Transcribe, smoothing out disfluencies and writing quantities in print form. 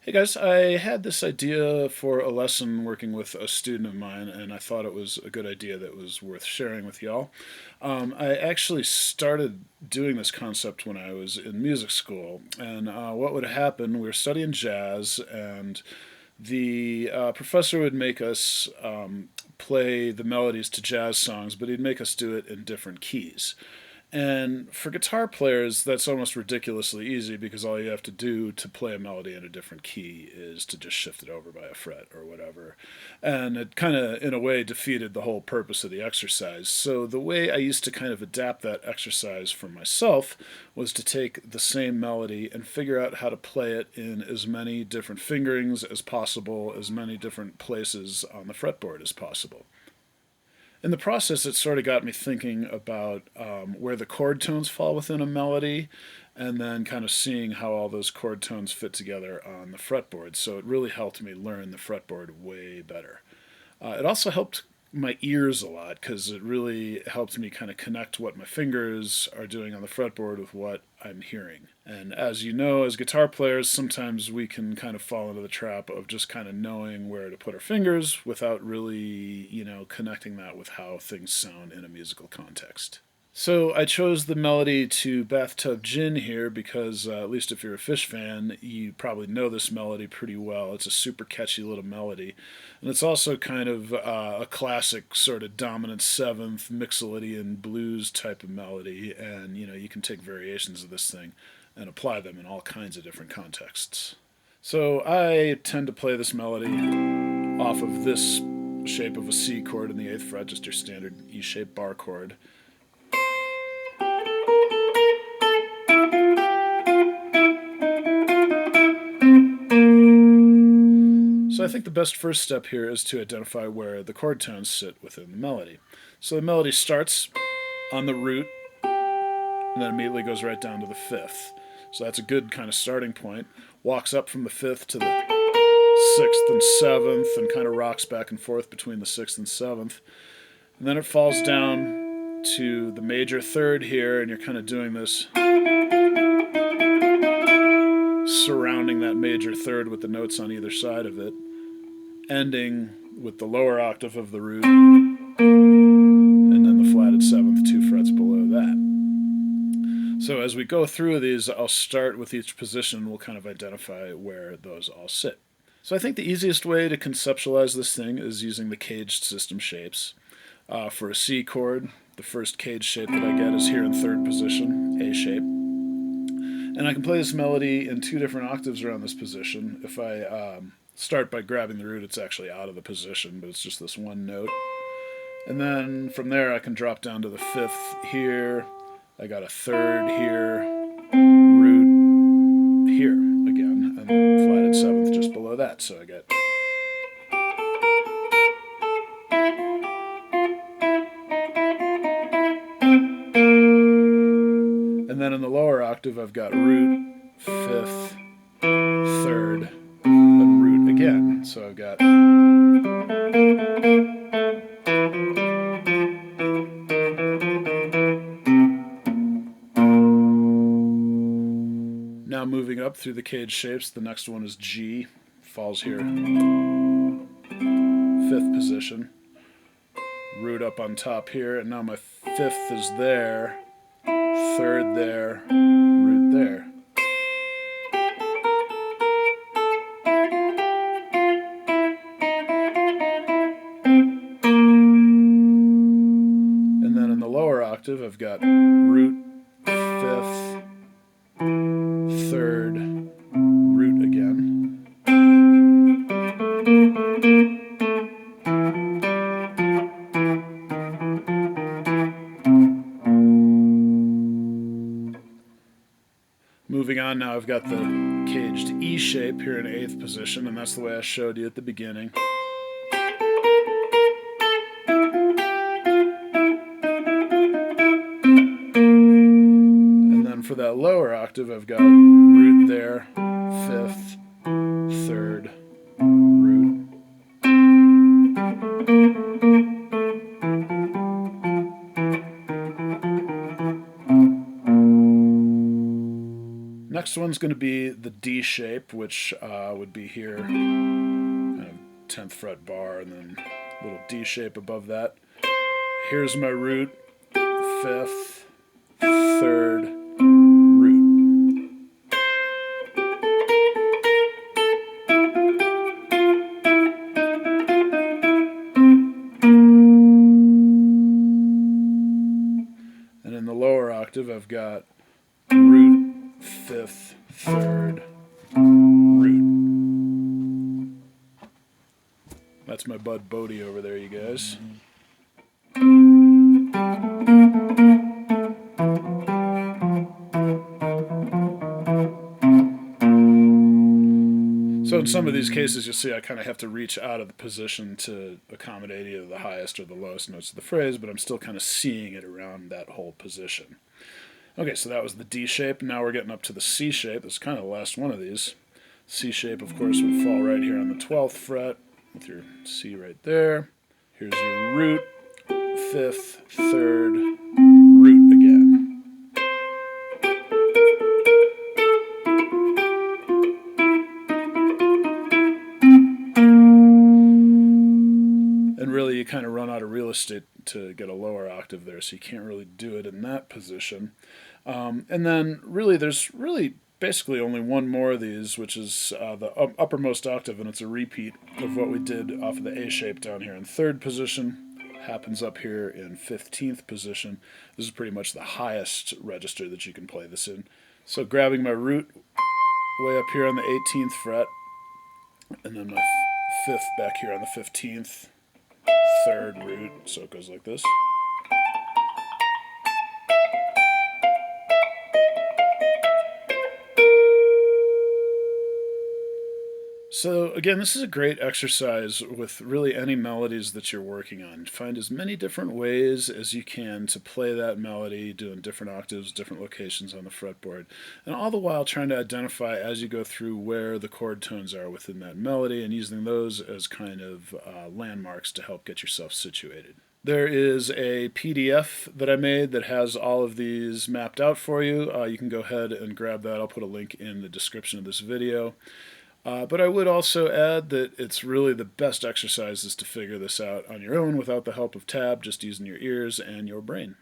Hey guys, I had this idea for a lesson working with a student of mine, and I thought it was a good idea that was worth sharing with y'all. I actually started doing this concept when I was in music school, and what would happen, we were studying jazz, and the professor would make us play the melodies to jazz songs, but he'd make us do it in different keys. And for guitar players, that's almost ridiculously easy because all you have to do to play a melody in a different key is to just shift it over by a fret or whatever. And it kind of, in a way, defeated the whole purpose of the exercise. So the way I used to kind of adapt that exercise for myself was to take the same melody and figure out how to play it in as many different fingerings as possible, as many different places on the fretboard as possible. In the process, it sort of got me thinking about where the chord tones fall within a melody, and then kind of seeing how all those chord tones fit together on the fretboard. So it really helped me learn the fretboard way better. It also helped my ears a lot because it really helped me kind of connect what my fingers are doing on the fretboard with what I'm hearing. And as you know, as guitar players, sometimes we can kind of fall into the trap of just kind of knowing where to put our fingers without really, connecting that with how things sound in a musical context. So I chose the melody to Bathtub Gin here because, at least if you're a Phish fan, you probably know this melody pretty well. It's a super catchy little melody. And it's also kind of a classic sort of dominant seventh Mixolydian blues type of melody. And, you can take variations of this thing and apply them in all kinds of different contexts. So I tend to play this melody off of this shape of a C chord in the 8th fret, just your standard E-shaped bar chord. So I think the best first step here is to identify where the chord tones sit within the melody. So the melody starts on the root and then immediately goes right down to the 5th. So that's a good kind of starting point. Walks up from the 5th to the 6th and 7th and kind of rocks back and forth between the 6th and 7th. And then it falls down to the major third here, and you're kind of doing this surrounding that major third with the notes on either side of it, ending with the lower octave of the root, and then the flatted 7th 2 frets below that. So as we go through these, I'll start with each position and we'll kind of identify where those all sit. So I think the easiest way to conceptualize this thing is using the caged system shapes. For a C chord, the first caged shape that I get is here in 3rd position, A shape. And I can play this melody in 2 different octaves around this position. If I start by grabbing the root, it's actually out of the position, but it's just this one note. And then from there, I can drop down to the 5th here. I got a 3rd here, root here again, and the flatted 7th just below that. So I get. And then in the lower octave, I've got root, 5th, 3rd, and root again. So I've got. Now moving up through the cage shapes, the next one is G, falls here, 5th position. Root up on top here, and now my 5th is there, 3rd there, root there. And then in the lower octave, I've got root, 5th, 3rd, root again. Moving on now, I've got the caged E shape here in 8th position, and that's the way I showed you at the beginning. And then for that lower octave, I've got root there, 5th, 3rd, root. next one's going to be the D shape, which would be here, kind of 10th fret bar, and then a little D shape above that. Here's my root, 5th, 3rd, root. And in the lower octave, I've got root, 5th, 3rd, root. That's my bud Bodie over there, you guys. So in some of these cases, you'll see I kind of have to reach out of the position to accommodate either the highest or the lowest notes of the phrase, but I'm still kind of seeing it around that whole position. Okay, so that was the D shape. Now we're getting up to the C shape. This is kind of the last one of these. C shape, of course, would fall right here on the 12th fret with your C right there. Here's your root, 5th, 3rd, root again. And really, you kind of run out of real estate to get a lower octave there, so you can't really do it in that position. And then, really, there's basically only one more of these, which is the uppermost octave, and it's a repeat of what we did off of the A shape down here in 3rd position. Happens up here in 15th position. This is pretty much the highest register that you can play this in. So grabbing my root way up here on the 18th fret, and then my 5th back here on the 15th, 3rd root, so it goes like this. So again, this is a great exercise with really any melodies that you're working on. Find as many different ways as you can to play that melody, doing different octaves, different locations on the fretboard, and all the while trying to identify as you go through where the chord tones are within that melody and using those as kind of landmarks to help get yourself situated. There is a PDF that I made that has all of these mapped out for you. You can go ahead and grab that. I'll put a link in the description of this video. But I would also add that it's really the best exercise is to figure this out on your own without the help of tab, just using your ears and your brain.